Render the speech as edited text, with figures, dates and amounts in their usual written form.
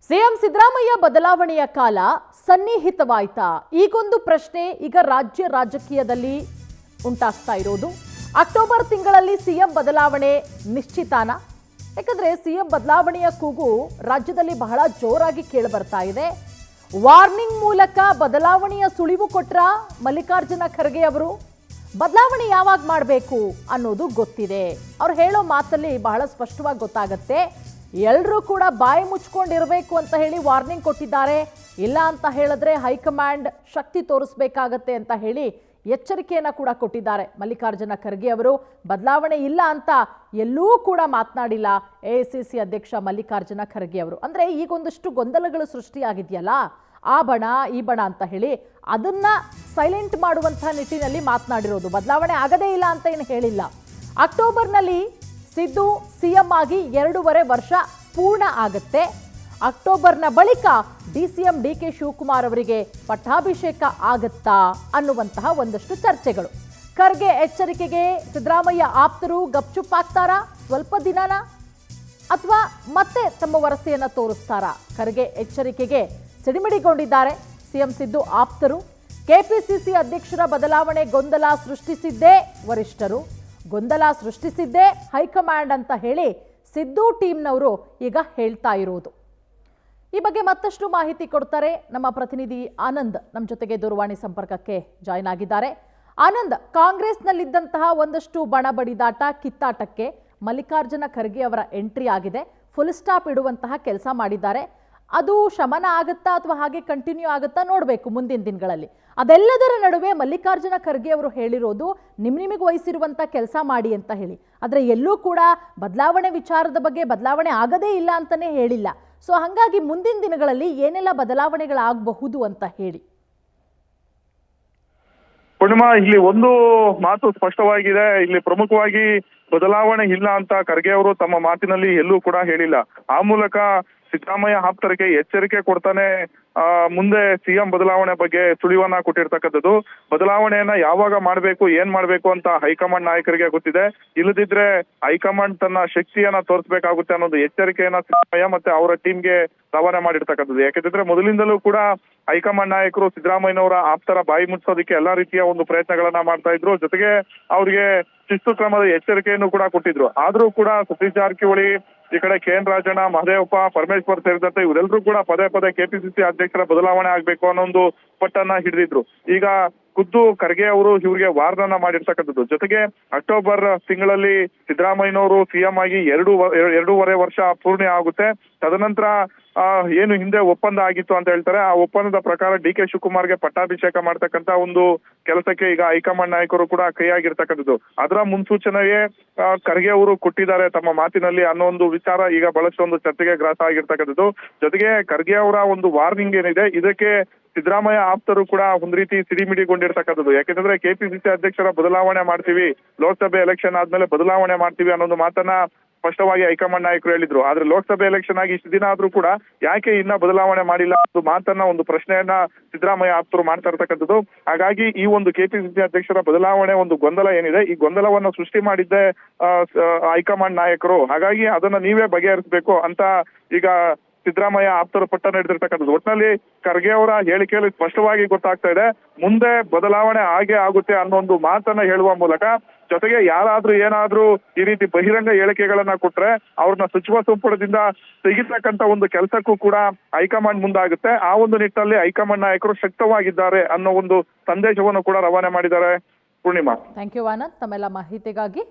CM Siddaramaiah ಬದಲಾವಣೆಯ ಕಾಲ ಸನ್ನಿಹಿತವಾಯ್ತಾ? ಈಗೊಂದು ಪ್ರಶ್ನೆ ಈಗ ರಾಜ್ಯ ರಾಜಕೀಯದಲ್ಲಿ ಉಂಟಾಗ್ತಾ ಇರೋದು. ಅಕ್ಟೋಬರ್ ತಿಂಗಳಲ್ಲಿ ಸಿಎಂ ಬದಲಾವಣೆ ನಿಶ್ಚಿತಾನ? ಯಾಕಂದ್ರೆ ಸಿಎಂ ಬದಲಾವಣೆಯ ಕೂಗು ರಾಜ್ಯದಲ್ಲಿ ಬಹಳ ಜೋರಾಗಿ ಕೇಳಿ ಬರ್ತಾ ಇದೆ. ವಾರ್ನಿಂಗ್ ಮೂಲಕ ಬದಲಾವಣೆಯ ಸುಳಿವು ಕೊಟ್ರ ಮಲ್ಲಿಕಾರ್ಜುನ ಖರ್ಗೆ ಅವರು. ಬದಲಾವಣೆ ಯಾವಾಗ ಮಾಡಬೇಕು ಅನ್ನೋದು ಗೊತ್ತಿದೆ. ಅವ್ರು ಹೇಳೋ ಮಾತಲ್ಲಿ ಬಹಳ ಸ್ಪಷ್ಟವಾಗಿ ಗೊತ್ತಾಗತ್ತೆ. ಎಲ್ಲರೂ ಕೂಡ ಬಾಯಿ ಮುಚ್ಕೊಂಡಿರಬೇಕು ಅಂತ ಹೇಳಿ ವಾರ್ನಿಂಗ್ ಕೊಟ್ಟಿದ್ದಾರೆ. ಇಲ್ಲ ಅಂತ ಹೇಳಿದ್ರೆ ಹೈಕಮಾಂಡ್ ಶಕ್ತಿ ತೋರಿಸಬೇಕಾಗತ್ತೆ ಅಂತ ಹೇಳಿ ಎಚ್ಚರಿಕೆಯನ್ನ ಕೂಡ ಕೊಟ್ಟಿದ್ದಾರೆ ಮಲ್ಲಿಕಾರ್ಜುನ ಖರ್ಗೆ ಅವರು. ಬದಲಾವಣೆ ಇಲ್ಲ ಅಂತ ಎಲ್ಲೂ ಕೂಡ ಮಾತನಾಡಿಲ್ಲ ಎಐಸಿಸಿ ಅಧ್ಯಕ್ಷ ಮಲ್ಲಿಕಾರ್ಜುನ ಖರ್ಗೆ ಅವರು. ಅಂದ್ರೆ ಈಗೊಂದಷ್ಟು ಗೊಂದಲಗಳು ಸೃಷ್ಟಿಯಾಗಿದೆಯಲ್ಲ, ಆ ಬಣ ಈ ಬಣ ಅಂತ ಹೇಳಿ ಅದನ್ನ ಸೈಲೆಂಟ್ ಮಾಡುವಂತಹ ನಿಟ್ಟಿನಲ್ಲಿ ಮಾತನಾಡಿರೋದು. ಬದಲಾವಣೆ ಆಗದೇ ಇಲ್ಲ ಅಂತ ಏನು ಹೇಳಿಲ್ಲ. ಅಕ್ಟೋಬರ್ನಲ್ಲಿ ಸಿದ್ದು ಸಿಎಂ ಆಗಿ 2.5 ವರ್ಷ ಪೂರ್ಣ ಆಗುತ್ತೆ. ಅಕ್ಟೋಬರ್ನ ಬಳಿಕ ಡಿಸಿಎಂ ಡಿಕೆ ಶಿವಕುಮಾರ್ ಅವರಿಗೆ ಪಟ್ಟಾಭಿಷೇಕ ಆಗತ್ತಾ ಅನ್ನುವಂತಹ ಒಂದಷ್ಟು ಚರ್ಚೆಗಳು. ಖರ್ಗೆ ಎಚ್ಚರಿಕೆಗೆ ಸಿದ್ದರಾಮಯ್ಯ ಆಪ್ತರು ಗಪ್ಚುಪ್ ಆಗ್ತಾರಾ? ಸ್ವಲ್ಪ ದಿನನ ಅಥವಾ ಮತ್ತೆ ತಮ್ಮ ವರಸೆಯನ್ನ ತೋರಿಸ್ತಾರಾ? ಖರ್ಗೆ ಎಚ್ಚರಿಕೆಗೆ ಸಿಡಿಮಿಡಿಗೊಂಡಿದ್ದಾರೆ ಸಿಎಂ ಸಿದ್ದು ಆಪ್ತರು. ಕೆಪಿಸಿಸಿ ಅಧ್ಯಕ್ಷರ ಬದಲಾವಣೆ ಗೊಂದಲ ಸೃಷ್ಟಿಸಿದ್ದೇ ವರಿಷ್ಠರು, ಗೊಂದಲ ಸೃಷ್ಟಿಸಿದ್ದೇ ಹೈಕಮಾಂಡ್ ಅಂತ ಹೇಳಿ ಸಿದ್ದು ಟೀಮ್ನವರು ಈಗ ಹೇಳ್ತಾ ಇರೋದು. ಈ ಬಗ್ಗೆ ಮತ್ತಷ್ಟು ಮಾಹಿತಿ ಕೊಡ್ತಾರೆ ನಮ್ಮ ಪ್ರತಿನಿಧಿ ಆನಂದ್. ನಮ್ಮ ಜೊತೆಗೆ ದೂರವಾಣಿ ಸಂಪರ್ಕಕ್ಕೆ ಜಾಯ್ನ್ ಆಗಿದ್ದಾರೆ. ಆನಂದ್, ಕಾಂಗ್ರೆಸ್ನಲ್ಲಿದ್ದಂತಹ ಒಂದಷ್ಟು ಬಣಬಡಿದಾಟ ಕಿತ್ತಾಟಕ್ಕೆ ಮಲ್ಲಿಕಾರ್ಜುನ ಖರ್ಗೆ ಅವರ ಎಂಟ್ರಿ ಆಗಿದೆ. ಫುಲ್ ಸ್ಟಾಪ್ ಇಡುವಂತಹ ಕೆಲಸ ಮಾಡಿದ್ದಾರೆ. ಅದು ಶಮನ ಆಗುತ್ತಾ ಅಥವಾ ಹಾಗೆ ಕಂಟಿನ್ಯೂ ಆಗುತ್ತಾ ನೋಡಬೇಕು ಮುಂದಿನ ದಿನಗಳಲ್ಲಿ. ಅದೆಲ್ಲದರ ನಡುವೆ ಮಲ್ಲಿಕಾರ್ಜುನ ಖರ್ಗೆ ಅವರು ಹೇಳಿರೋದು ನಿಮಗೆ ವಹಿಸಿರುವಂಥ ಕೆಲಸ ಮಾಡಿ ಅಂತ ಹೇಳಿ. ಆದರೆ ಎಲ್ಲೂ ಕೂಡ ಬದಲಾವಣೆ ವಿಚಾರದ ಬಗ್ಗೆ ಬದಲಾವಣೆ ಆಗದೇ ಇಲ್ಲ ಅಂತಾನೆ ಹೇಳಿಲ್ಲ. ಸೊ ಹಾಗಾಗಿ ಮುಂದಿನ ದಿನಗಳಲ್ಲಿ ಏನೆಲ್ಲ ಬದಲಾವಣೆಗಳಾಗಬಹುದು ಅಂತ ಹೇಳಿ. ಪೂರ್ಣಿಮಾ, ಇಲ್ಲಿ ಒಂದು ಮಾತು ಸ್ಪಷ್ಟವಾಗಿದೆ. ಇಲ್ಲಿ ಪ್ರಮುಖವಾಗಿ ಬದಲಾವಣೆ ಇಲ್ಲ ಅಂತ ಖರ್ಗೆ ಅವರು ತಮ್ಮ ಮಾತಿನಲ್ಲಿ ಎಲ್ಲೂ ಕೂಡ ಹೇಳಿಲ್ಲ. ಆ ಮೂಲಕ ಸಿದ್ದರಾಮಯ್ಯ ಆಪ್ತರಿಗೆ ಎಚ್ಚರಿಕೆ ಕೊಡ್ತಾನೆ ಮುಂದೆ ಸಿಎಂ ಬದಲಾವಣೆ ಬಗ್ಗೆ ಸುಳಿವನ್ನ ಕೊಟ್ಟಿರ್ತಕ್ಕಂಥದ್ದು. ಬದಲಾವಣೆಯನ್ನ ಯಾವಾಗ ಮಾಡ್ಬೇಕು, ಏನ್ ಮಾಡ್ಬೇಕು ಅಂತ ಹೈಕಮಾಂಡ್ ನಾಯಕರಿಗೆ ಗೊತ್ತಿದೆ. ಇಲ್ಲದಿದ್ರೆ ಹೈಕಮಾಂಡ್ ತನ್ನ ಶಕ್ತಿಯನ್ನ ತೋರಿಸಬೇಕಾಗುತ್ತೆ ಅನ್ನೋದು ಎಚ್ಚರಿಕೆಯನ್ನ ಸಿದ್ದರಾಮಯ್ಯ ಮತ್ತೆ ಅವರ ಟೀಮ್ಗೆ ರವಾನೆ ಮಾಡಿರ್ತಕ್ಕಂಥದ್ದು. ಯಾಕೆಂದ್ರೆ ಮೊದಲಿಂದಲೂ ಕೂಡ ಹೈಕಮಾಂಡ್ ನಾಯಕರು ಸಿದ್ದರಾಮಯ್ಯನವರ ಆಪ್ತರ ಬಾಯಿ ಮುಚ್ಚೋದಕ್ಕೆ ಎಲ್ಲಾ ರೀತಿಯ ಒಂದು ಪ್ರಯತ್ನಗಳನ್ನ ಮಾಡ್ತಾ ಇದ್ರು. ಜೊತೆಗೆ ಅವ್ರಿಗೆ ಶಿಸ್ತು ಕ್ರಮದ ಎಚ್ಚರಿಕೆಯನ್ನು ಕೂಡ ಕೊಟ್ಟಿದ್ರು. ಆದ್ರೂ ಕೂಡ ಸತೀಶ್ ಜಾರಕಿಹೊಳಿ, ಈ ಕಡೆ KN ರಾಜಣ್ಣ, ಮಹದೇವಪ್ಪ, ಪರಮೇಶ್ವರ್ ಸೇರಿದಂತೆ ಇವರೆಲ್ಲರೂ ಕೂಡ ಪದೇ ಪದೇ ಕೆಪಿಸಿಸಿ ಅಧ್ಯಕ್ಷರ ಬದಲಾವಣೆ ಆಗ್ಬೇಕು ಅನ್ನೋ ಒಂದು ಪಟ್ಟನ್ನ ಹಿಡಿದಿದ್ರು. ಈಗ ಖುದ್ದು ಖರ್ಗೆ ಅವರು ಇವ್ರಿಗೆ ವಾರ್ನನ್ನ ಮಾಡಿರ್ತಕ್ಕಂಥದ್ದು. ಜೊತೆಗೆ ಅಕ್ಟೋಬರ್ ತಿಂಗಳಲ್ಲಿ ಸಿದ್ದರಾಮಯ್ಯನವರು ಸಿಎಂ ಆಗಿ 2.5 ವರ್ಷ ಪೂರ್ಣ ಆಗುತ್ತೆ. ತದನಂತರ ಏನು ಹಿಂದೆ ಒಪ್ಪಂದ ಆಗಿತ್ತು ಅಂತ ಹೇಳ್ತಾರೆ, ಆ ಒಪ್ಪಂದದ ಪ್ರಕಾರ ಡಿಕೆ ಶಿವಕುಮಾರ್ಗೆ ಪಟ್ಟಾಭಿಷೇಕ ಮಾಡ್ತಕ್ಕಂತ ಒಂದು ಕೆಲಸಕ್ಕೆ ಈಗ ಹೈಕಮಾಂಡ್ ನಾಯಕರು ಕೂಡ ಕೈಯಾಗಿರ್ತಕ್ಕಂಥದ್ದು. ಅದರ ಮುನ್ಸೂಚನೆಯೇ ಖರ್ಗೆ ಅವರು ಕೊಟ್ಟಿದ್ದಾರೆ ತಮ್ಮ ಮಾತಿನಲ್ಲಿ ಅನ್ನೋ ಒಂದು ವಿಚಾರ ಈಗ ಬಹಳಷ್ಟು ಒಂದು ಚರ್ಚೆಗೆ ಗ್ರಾಸ ಆಗಿರ್ತಕ್ಕಂಥದ್ದು. ಜೊತೆಗೆ ಖರ್ಗೆ ಅವರ ಒಂದು ವಾರ್ನಿಂಗ್ ಏನಿದೆ, ಇದಕ್ಕೆ ಸಿದ್ದರಾಮಯ್ಯ ಆಪ್ತರು ಕೂಡ ಒಂದ್ ರೀತಿ ಸಿಡಿಮಿಡಿಗೊಂಡಿರ್ತಕ್ಕಂಥದ್ದು. ಯಾಕೆಂದ್ರೆ ಕೆಪಿಸಿಸಿ ಅಧ್ಯಕ್ಷರ ಬದಲಾವಣೆ ಮಾಡ್ತೀವಿ, ಲೋಕಸಭೆ ಎಲೆಕ್ಷನ್ ಆದ್ಮೇಲೆ ಬದಲಾವಣೆ ಮಾಡ್ತೀವಿ ಅನ್ನೋದು ಮಾತನ್ನ ಸ್ಪಷ್ಟವಾಗಿ ಹೈಕಮಾಂಡ್ ನಾಯಕರು ಹೇಳಿದ್ರು. ಆದ್ರೆ ಲೋಕಸಭೆ ಎಲೆಕ್ಷನ್ ಆಗಿ ಇಷ್ಟು ದಿನ ಆದ್ರೂ ಕೂಡ ಯಾಕೆ ಇನ್ನ ಬದಲಾವಣೆ ಮಾಡಿಲ್ಲ ಅನ್ನೋ ಮಾತನ್ನ, ಒಂದು ಪ್ರಶ್ನೆಯನ್ನ ಸಿದ್ದರಾಮಯ್ಯ ಆಪ್ತರು ಮಾಡ್ತಾ ಇರ್ತಕ್ಕಂಥದ್ದು. ಹಾಗಾಗಿ ಈ ಒಂದು ಕೆಪಿಸಿಸಿ ಅಧ್ಯಕ್ಷರ ಬದಲಾವಣೆ ಒಂದು ಗೊಂದಲ ಏನಿದೆ, ಈ ಗೊಂದಲವನ್ನ ಸೃಷ್ಟಿ ಮಾಡಿದ್ದೆ ಹೈಕಮಾಂಡ್ ನಾಯಕರು. ಹಾಗಾಗಿ ಅದನ್ನ ನೀವೇ ಬಗೆಹರಿಸಬೇಕು ಅಂತ ಈಗ ಸಿದ್ದರಾಮಯ್ಯ ಆಪ್ತರು ಪಟ್ಟ ನಡೆದಿರ್ತಕ್ಕಂಥದ್ದು. ಒಟ್ಟಿನಲ್ಲಿ ಖರ್ಗೆ ಅವರ ಹೇಳಿಕೆಯಲ್ಲಿ ಸ್ಪಷ್ಟವಾಗಿ ಗೊತ್ತಾಗ್ತಾ ಇದೆ, ಮುಂದೆ ಬದಲಾವಣೆ ಆಗೇ ಆಗುತ್ತೆ ಅನ್ನೋ ಒಂದು ಮಾತನ್ನ ಹೇಳುವ ಮೂಲಕ, ಜೊತೆಗೆ ಯಾರಾದ್ರೂ ಏನಾದ್ರೂ ಈ ರೀತಿ ಬಹಿರಂಗ ಹೇಳಿಕೆಗಳನ್ನ ಕೊಟ್ರೆ ಅವ್ರನ್ನ ಸಚಿವ ಸಂಪುಟದಿಂದ ತೆಗಿತಕ್ಕಂತ ಒಂದು ಕೆಲಸಕ್ಕೂ ಕೂಡ ಹೈಕಮಾಂಡ್ ಮುಂದಾಗುತ್ತೆ. ಆ ಒಂದು ನಿಟ್ಟಿನಲ್ಲಿ ಹೈಕಮಾಂಡ್ ನಾಯಕರು ಶಕ್ತವಾಗಿದ್ದಾರೆ ಅನ್ನೋ ಒಂದು ಸಂದೇಶವನ್ನು ಕೂಡ ರವಾನೆ ಮಾಡಿದ್ದಾರೆ. ಪೂರ್ಣಿಮಾ, ಥ್ಯಾಂಕ್ ಯು ಆನಂದ್ ತಮ್ಮೆಲ್ಲ ಮಾಹಿತಿಗಾಗಿ.